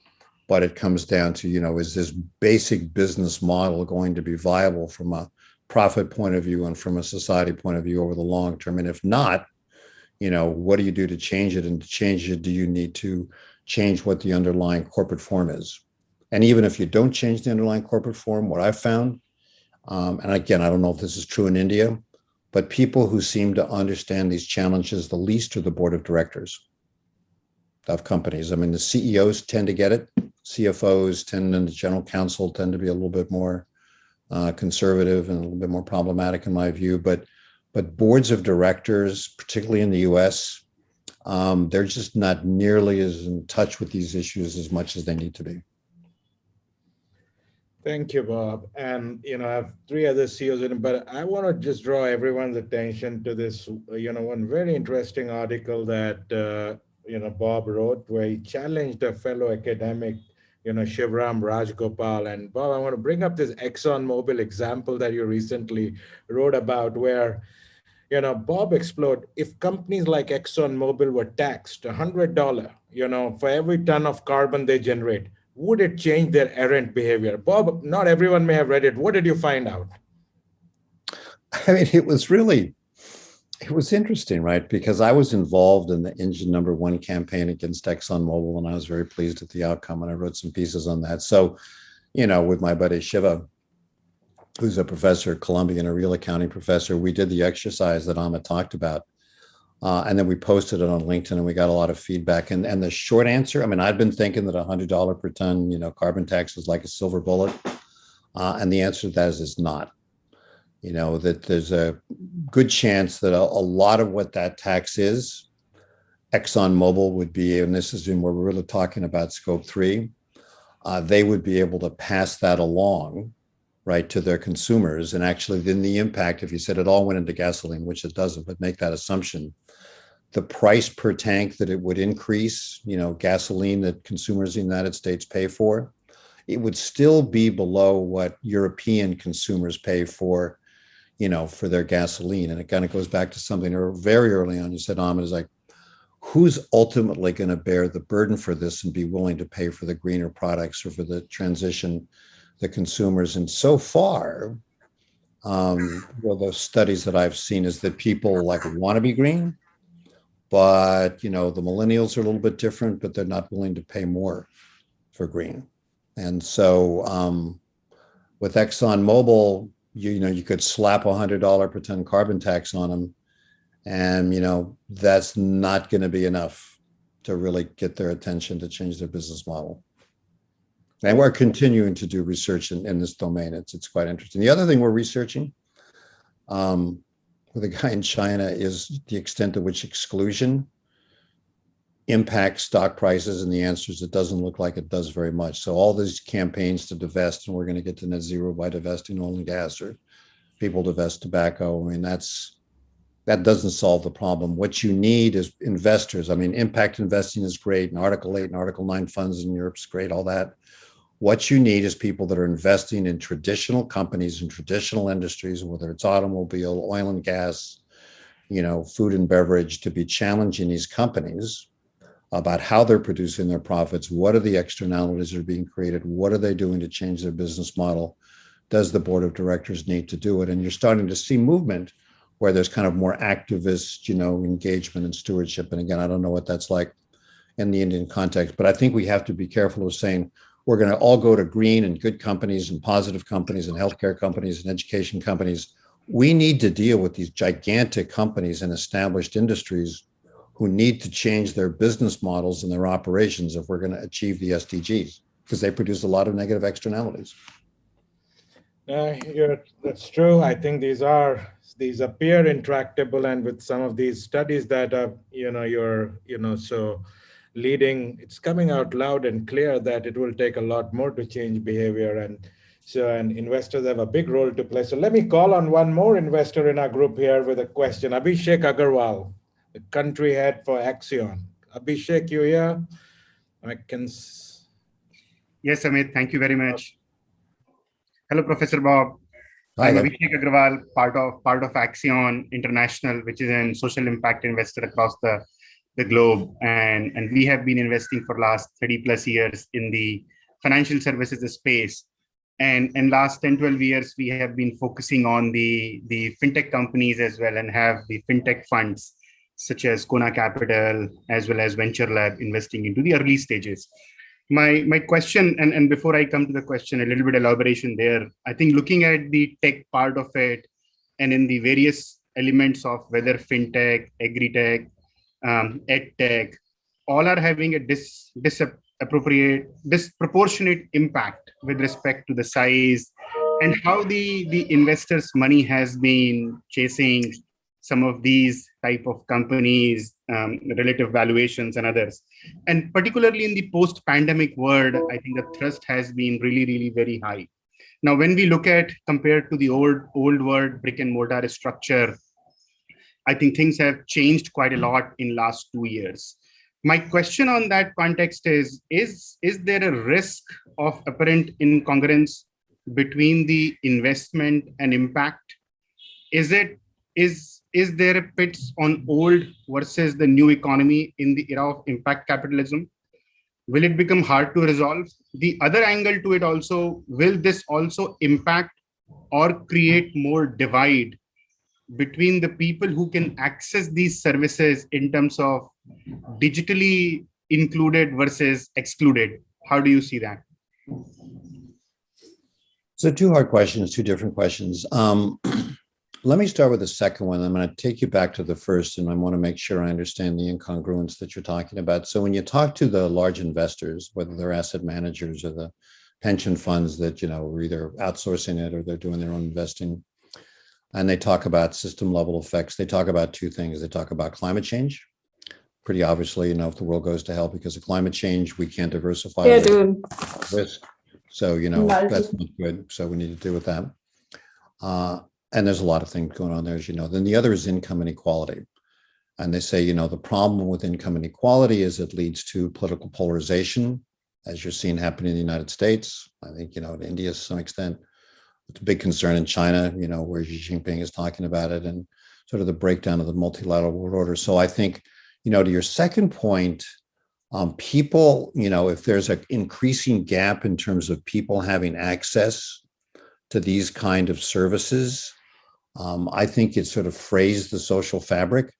but it comes down to, is this basic business model going to be viable from a profit point of view and from a society point of view over the long term? And if not, what do you do to change it? And to change it, do you need to change what the underlying corporate form is? And even if you don't change the underlying corporate form, what I've found, and again, I don't know if this is true in India, but people who seem to understand these challenges the least are the board of directors of companies. I mean, the CEOs tend to get it. CFOs and the general counsel tend to be a little bit more conservative and a little bit more problematic in my view. But boards of directors, particularly in the US, they're just not nearly as in touch with these issues as much as they need to be. Thank you, Bob. And, I have three other CEOs in it, but I want to just draw everyone's attention to this, one very interesting article that, Bob wrote, where he challenged a fellow academic, Shivram Rajgopal. And Bob, I want to bring up this ExxonMobil example that you recently wrote about, where, Bob explored, if companies like ExxonMobil were taxed $100, for every ton of carbon they generate, would it change their errant behavior? Bob, not everyone may have read it. What did you find out? I mean, it was interesting, right? Because I was involved in the engine number one campaign against ExxonMobil, and I was very pleased at the outcome, and I wrote some pieces on that. So, with my buddy Shiva, who's a professor at Columbia and a real accounting professor, we did the exercise that Amit talked about. And then we posted it on LinkedIn, and we got a lot of feedback. And the short answer, I mean, I'd been thinking that $100 per ton, carbon tax is like a silver bullet. And the answer to that is it's not. That there's a good chance that a lot of what that tax is, ExxonMobil would be, and this is where we're really talking about scope 3, they would be able to pass that along, right, to their consumers. And actually then the impact, if you said it all went into gasoline, which it doesn't, but make that assumption, the price per tank that it would increase, gasoline that consumers in the United States pay for, it would still be below what European consumers pay for, for their gasoline. And it kind of goes back to something very early on you said, Amit, is like, who's ultimately going to bear the burden for this and be willing to pay for the greener products or for the transition, the consumers? And so far, the studies that I've seen is that people want to be green, but the millennials are a little bit different, but they're not willing to pay more for green. And so with ExxonMobil, you could slap $100 per ton carbon tax on them, and that's not going to be enough to really get their attention to change their business model. And we're continuing to do research in this domain. It's quite interesting. The other thing we're researching with a guy in China is the extent to which exclusion impacts stock prices. And the answer is it doesn't look like it does very much. So all these campaigns to divest, and we're going to get to net zero by divesting oil and gas, or people divest tobacco. I mean, that doesn't solve the problem. What you need is investors. I mean, impact investing is great, and Article 8 and Article 9 funds in Europe is great, all that. What you need is people that are investing in traditional companies and traditional industries, whether it's automobile, oil and gas, food and beverage, to be challenging these companies about how they're producing their profits. What are the externalities that are being created? What are they doing to change their business model? Does the board of directors need to do it? And you're starting to see movement where there's kind of more activist, engagement and stewardship. And again, I don't know what that's like in the Indian context, but I think we have to be careful of saying we're going to all go to green and good companies and positive companies and healthcare companies and education companies. We need to deal with these gigantic companies and established industries who need to change their business models and their operations if we're going to achieve the SDGs. because they produce a lot of negative externalities. That's true. I think these appear intractable, and with some of these studies that are, so leading, it's coming out loud and clear that it will take a lot more to change behavior, and investors have a big role to play. So let me call on one more investor in our group here with a question. Abhishek Agarwal, the country head for Axion. Abhishek, you here? Yes, Amit, thank you very much. Hello, Professor Bob. Hi I'm there. Abhishek Agrawal, part of Axion International, which is a social impact investor across the globe. And we have been investing for last 30 plus years in the financial services space. And in last 10, 12 years, we have been focusing on the fintech companies as well, and have the fintech funds such as Kona Capital, as well as Venture Lab, investing into the early stages. My question, and before I come to the question, a little bit elaboration there. I think looking at the tech part of it, and in the various elements of whether fintech, agri-tech, ed-tech, all are having a disproportionate impact with respect to the size and how the investors' money has been chasing some of these type of companies, relative valuations and others. And particularly in the post-pandemic world, I think the thrust has been really, really very high. Now, when we look at compared to the old world brick and mortar structure, I think things have changed quite a lot in last 2 years. My question on that context is there a risk of apparent incongruence between the investment and impact? Is there a pitch on old versus the new economy in the era of impact capitalism? Will it become hard to resolve? The other angle to it also, will this also impact or create more divide between the people who can access these services in terms of digitally included versus excluded? How do you see that? So two hard questions, two different questions. Let me start with the second one. I'm going to take you back to the first, and I want to make sure I understand the incongruence that you're talking about. So when you talk to the large investors, whether they're asset managers or the pension funds that, are either outsourcing it or they're doing their own investing, and they talk about system level effects, they talk about two things. They talk about climate change. Pretty obviously, if the world goes to hell because of climate change, we can't diversify risk. So, that's not good. So we need to deal with that. And there's a lot of things going on there, as you know. Then the other is income inequality. And they say, the problem with income inequality is it leads to political polarization, as you're seeing happen in the United States. I think, in India to some extent. It's a big concern in China, where Xi Jinping is talking about it, and sort of the breakdown of the multilateral world order. So I think, to your second point, people, if there's an increasing gap in terms of people having access to these kind of services, I think it sort of frays the social fabric.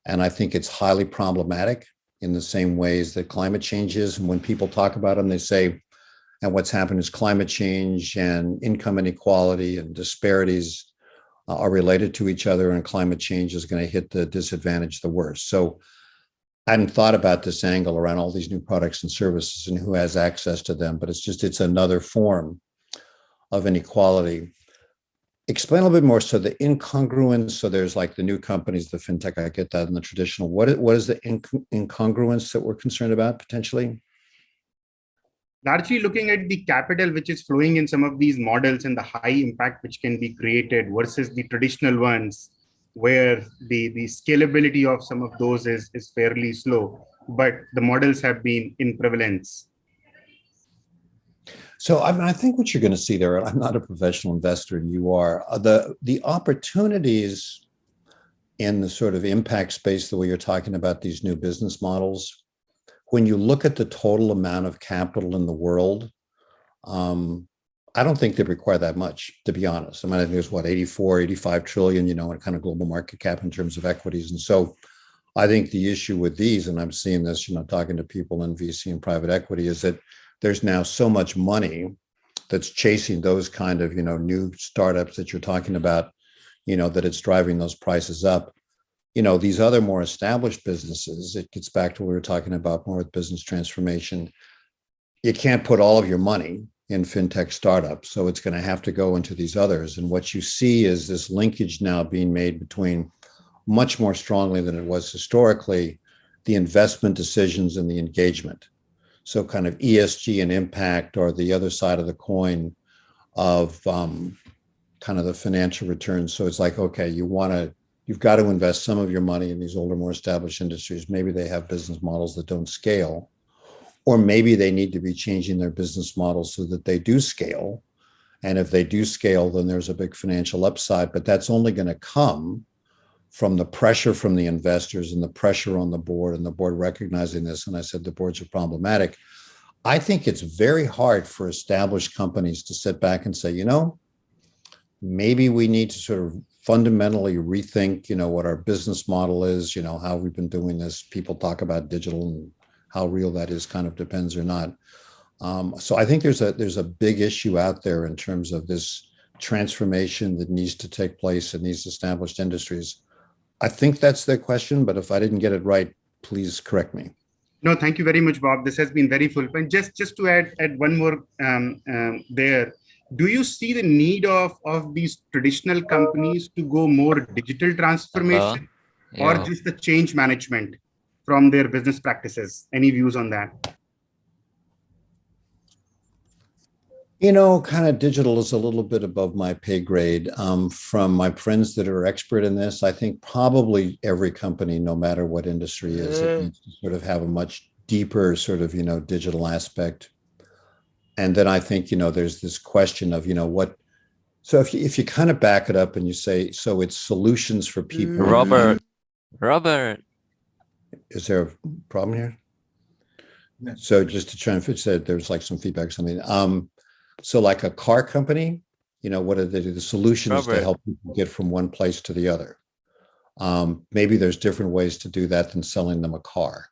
And I think it's highly problematic in the same ways that climate change is. And when people talk about them, they say, and what's happened is climate change and income inequality and disparities are related to each other, and climate change is going to hit the disadvantaged the worst. So I hadn't thought about this angle around all these new products and services and who has access to them, but it's another form of inequality. Explain a little bit more. So the incongruence, so there's like the new companies, the fintech, I get that, and the traditional. What is the incongruence that we're concerned about potentially? Largely looking at the capital which is flowing in some of these models and the high impact which can be created versus the traditional ones, where the scalability of some of those is fairly slow, but the models have been in prevalence. So I think what you're going to see there, I'm not a professional investor and you are, the opportunities in the sort of impact space, the way you're talking about these new business models, when you look at the total amount of capital in the world, I don't think they require that much, to be honest. I mean, I think there's 84, 85 trillion, in kind of global market cap in terms of equities. And so I think the issue with these, and I'm seeing this, talking to people in VC and private equity, is that there's now so much money that's chasing those kind of, new startups that you're talking about, that it's driving those prices up. These other more established businesses, it gets back to what we were talking about more with business transformation. you can't put all of your money in fintech startups. So it's going to have to go into these others. And what you see is this linkage now being made between, much more strongly than it was historically, the investment decisions and the engagement. So kind of ESG and impact are the other side of the coin of kind of the financial returns. So it's like, okay, you've got to invest some of your money in these older, more established industries. Maybe they have business models that don't scale, or maybe they need to be changing their business models so that they do scale. And if they do scale, then there's a big financial upside, but that's only going to come from the pressure from the investors and the pressure on the board, and the board recognizing this. And I said the boards are problematic. I think it's very hard for established companies to sit back and say, maybe we need to sort of fundamentally rethink, what our business model is, how we've been doing this. People talk about digital, and how real that is kind of depends or not. So I think there's a big issue out there in terms of this transformation that needs to take place in these established industries. I think that's the question, but if I didn't get it right, please correct me. No, thank you very much, Bob. This has been very full. And just to add one more there, do you see the need of these traditional companies to go more digital transformation or just the change management from their business practices? Any views on that? Kind of digital is a little bit above my pay grade. From my friends that are expert in this, I think probably every company, no matter what industry is, it needs to sort of have a much deeper sort of, digital aspect. And then I think, there's this question of, what, so if you kind of back it up and you say, so it's solutions for people. Robert. Is there a problem here? No. So just to try and fix that, there's like some feedback or something. So like a car company, what are the solutions to help people get from one place to the other? Maybe there's different ways to do that than selling them a car,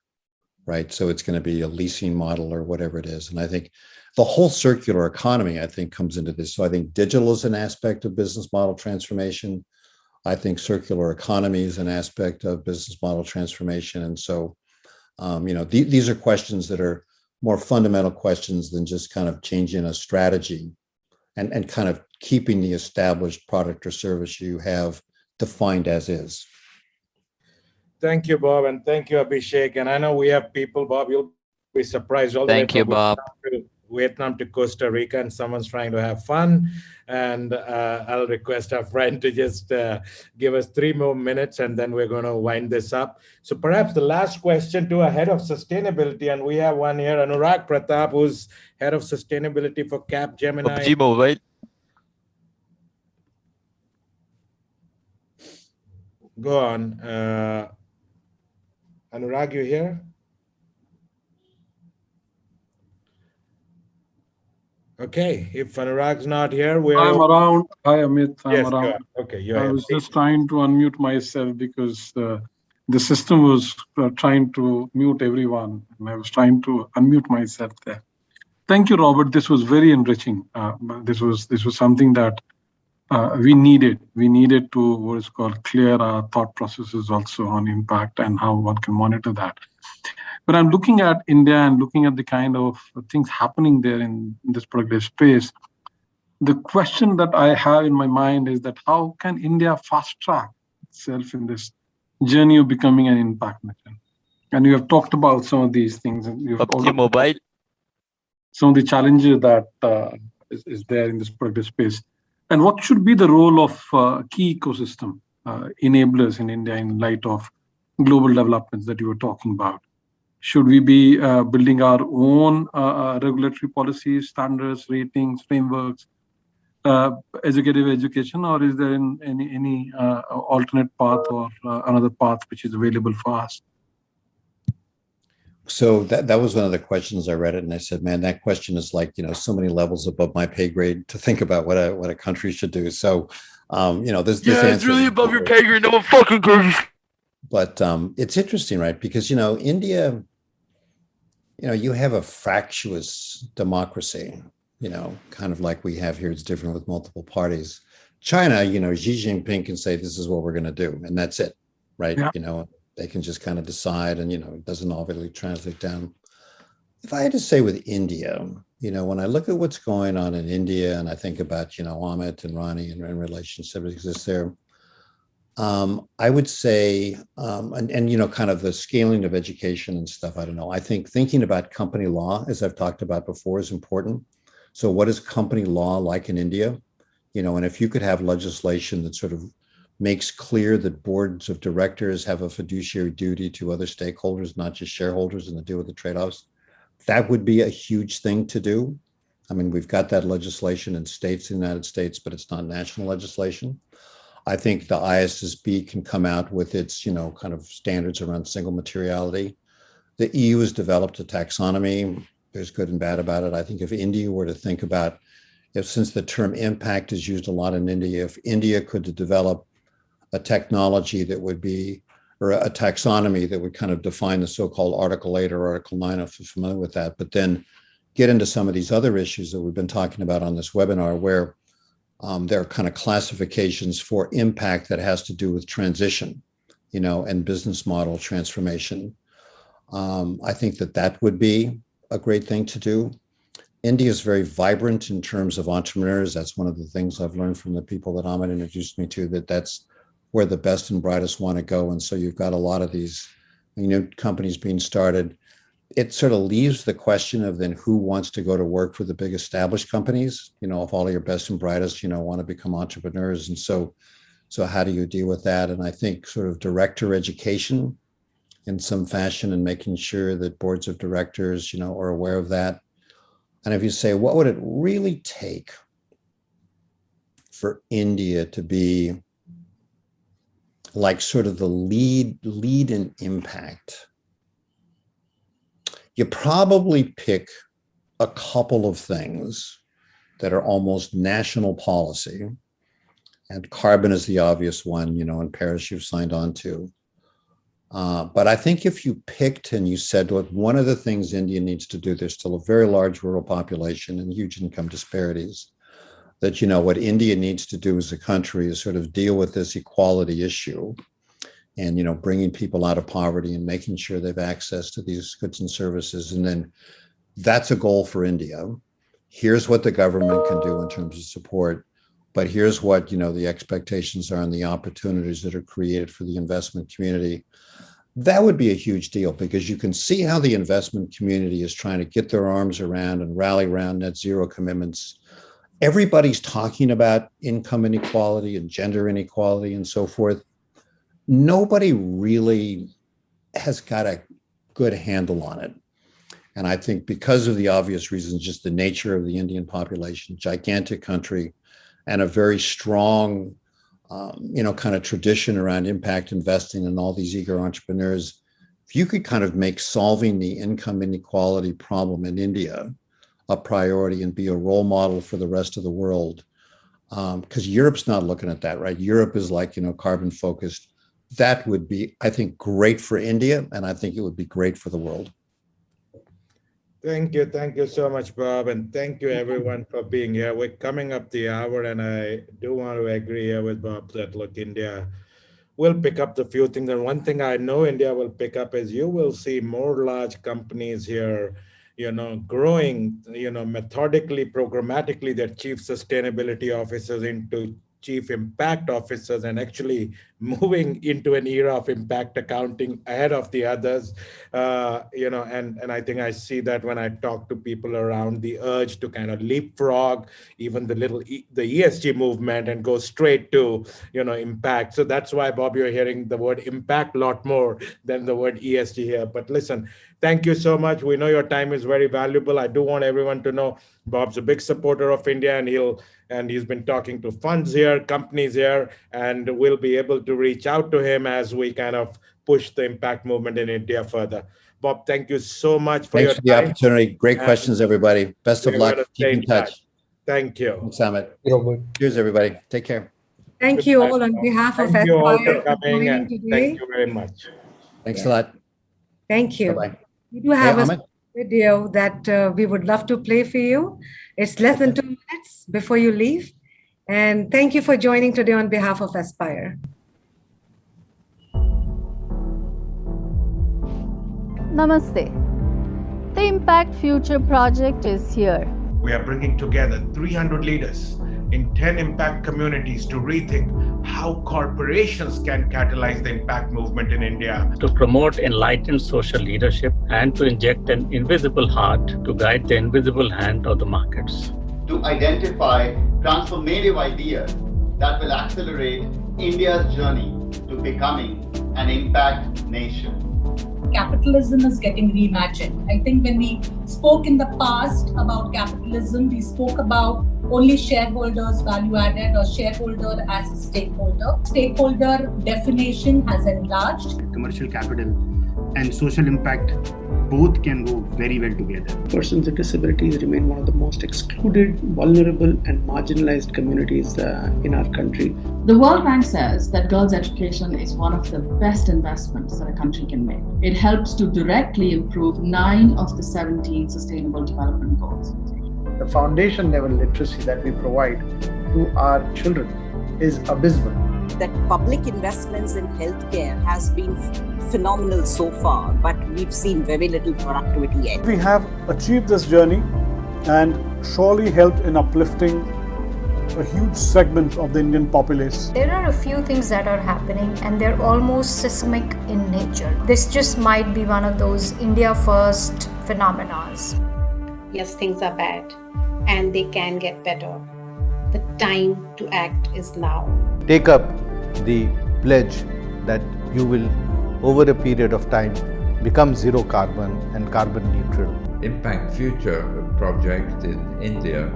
right? So it's going to be a leasing model or whatever it is. And I think the whole circular economy, I think, comes into this. So I think digital is an aspect of business model transformation. I think circular economy is an aspect of business model transformation. And so, these are questions that are more fundamental questions than just kind of changing a strategy and kind of keeping the established product or service you have defined as is. Thank you, Bob, and thank you, Abhishek. And I know we have people, Bob, you'll be surprised all the way from Bob. Vietnam to Costa Rica, and someone's trying to have fun. And I'll request our friend to just give us 3 more minutes, and then we're going to wind this up. So perhaps the last question to a head of sustainability, and we have one here, Anurag Pratap, who's head of sustainability for Capgemini. Mobile. Go on. Anurag, you here? Okay, if Anurag's not here, I'm around. Hi, Amit. I'm yes, around. Okay, I was just trying to unmute myself because the system was trying to mute everyone, and I was trying to unmute myself there. Thank you, Robert. This was very enriching. This was something that we needed. We needed to what is called clear our thought processes also on impact and how one can monitor that. But I'm looking at India and looking at the kind of things happening there in this particular space. The question that I have in my mind is that how can India fast track itself in this journey of becoming an impact nation? And you have talked about some of these things. And you have Mobile. Some of the challenges that is there in this particular space. And what should be the role of key ecosystem enablers in India in light of global developments that you were talking about? Should we be building our own regulatory policies, standards, ratings, frameworks, executive education, or is there any alternate path or another path which is available for us? So that was one of the questions I read it, and I said, man, that question is like, so many levels above my pay grade to think about what a country should do. So, this it's really above your pay grade. No one fucking cares. But it's interesting, right? Because, India, you have a fractious democracy, kind of like we have here. It's different with multiple parties. China, Xi Jinping can say, this is what we're going to do. And that's it, right? Yeah. They can just kind of decide, and, it doesn't all really translate down. If I had to say with India, when I look at what's going on in India and I think about, Amit and Ronnie and relationship that exists there, I would say, kind of the scaling of education and stuff, I don't know. I think thinking about company law, as I've talked about before, is important. So what is company law like in India? And if you could have legislation that sort of makes clear that boards of directors have a fiduciary duty to other stakeholders, not just shareholders, and to deal with the trade-offs, that would be a huge thing to do. I mean, we've got that legislation in states in the United States, but it's not national legislation. I think the ISSB can come out with its, kind of standards around single materiality. The EU has developed a taxonomy. There's good and bad about it. I think if India were to think about, since the term impact is used a lot in India, if India could develop a technology that would be, or a taxonomy that would kind of define the so-called Article 8 or Article 9, if you're familiar with that, but then get into some of these other issues that we've been talking about on this webinar, where there are kind of classifications for impact that has to do with transition, and business model transformation. I think that would be a great thing to do. India is very vibrant in terms of entrepreneurs. That's one of the things I've learned from the people that Amit introduced me to, that's where the best and brightest want to go. And so you've got a lot of these companies being started. It sort of leaves the question of then who wants to go to work for the big established companies, if all of your best and brightest, want to become entrepreneurs. And so how do you deal with that? And I think sort of director education in some fashion and making sure that boards of directors, are aware of that. And if you say, what would it really take for India to be like sort of the lead in impact? You probably pick a couple of things that are almost national policy. And carbon is the obvious one, in Paris you've signed on to. But I think if you picked and you said, look, one of the things India needs to do, there's still a very large rural population and huge income disparities, that, what India needs to do as a country is sort of deal with this equality issue and, bringing people out of poverty and making sure they have access to these goods and services. And then that's a goal for India. Here's what the government can do in terms of support, but here's what, the expectations are and the opportunities that are created for the investment community. That would be a huge deal, because you can see how the investment community is trying to get their arms around and rally around net zero commitments. Everybody's talking about income inequality and gender inequality and so forth. Nobody really has got a good handle on it. And I think because of the obvious reasons, just the nature of the Indian population, gigantic country, and a very strong, kind of tradition around impact investing and all these eager entrepreneurs, if you could kind of make solving the income inequality problem in India a priority and be a role model for the rest of the world, because Europe's not looking at that, right? Europe is like, carbon focused. That would be, I think, great for India, and I think it would be great for the world. Thank you so much, Bob, and thank you everyone for being here. We're coming up the hour, and I do want to agree here with Bob that, look, India will pick up the few things, and one thing I know India will pick up is you will see more large companies here, growing, methodically, programmatically, their chief sustainability officers into chief impact officers, and actually moving into an era of impact accounting ahead of the others, and I think I see that when I talk to people around the urge to kind of leapfrog even the ESG movement and go straight to, impact. So that's why, Bob, you're hearing the word impact a lot more than the word ESG here. But listen, thank you so much. We know your time is very valuable. I do want everyone to know Bob's a big supporter of India, and he's been talking to funds here, companies here, and we'll be able to reach out to him as we kind of push the impact movement in India further. Bob, thank you so much for your time. Thanks for the opportunity. Great questions, everybody. Best of luck. Keep in touch. Thank you. Thanks, Amit. Cheers, everybody. Take care. Thank you all on behalf of Thank you all for Aspire coming, and today. thank you very much. Thanks a lot. Thank you. Bye-bye. We do have Hey, a video that we would love to play for you. It's less than 2 minutes before you leave. And thank you for joining today on behalf of Aspire. Namaste. The Impact Future project is here. We are bringing together 300 leaders in 10 impact communities to rethink how corporations can catalyze the impact movement in India. To promote enlightened social leadership and to inject an invisible heart to guide the invisible hand of the markets. To identify transformative ideas that will accelerate India's journey to becoming an impact nation. Capitalism is getting reimagined. I think when we spoke in the past about capitalism, we spoke about only shareholders value added or shareholder as a stakeholder. Stakeholder definition has enlarged. Commercial capital and social impact both can go very well together. Persons with disabilities remain one of the most excluded, vulnerable and marginalized communities in our country. The World Bank says that girls' education is one of the best investments that a country can make. It helps to directly improve 9 of the 17 Sustainable Development Goals. The foundation level literacy that we provide to our children is abysmal. That public investments in healthcare has been phenomenal so far, but we've seen very little productivity yet. We have achieved this journey and surely helped in uplifting a huge segment of the Indian populace. There are a few things that are happening and they're almost seismic in nature. This just might be one of those India first phenomena. Yes, things are bad and they can get better. The time to act is now. Take up the pledge that you will, over a period of time, become zero carbon and carbon neutral. Impact Future project in India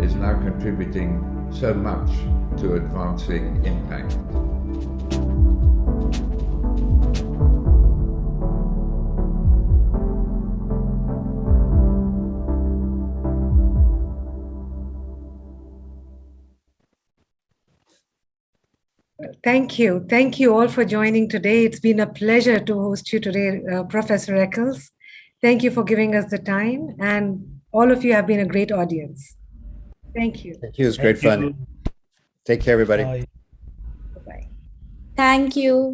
is now contributing so much to advancing impact. Thank you. Thank you all for joining today. It's been a pleasure to host you today, Professor Eccles. Thank you for giving us the time, and all of you have been a great audience. Thank you. Thank you. It was great fun. Take care, everybody. Bye-bye. Thank you.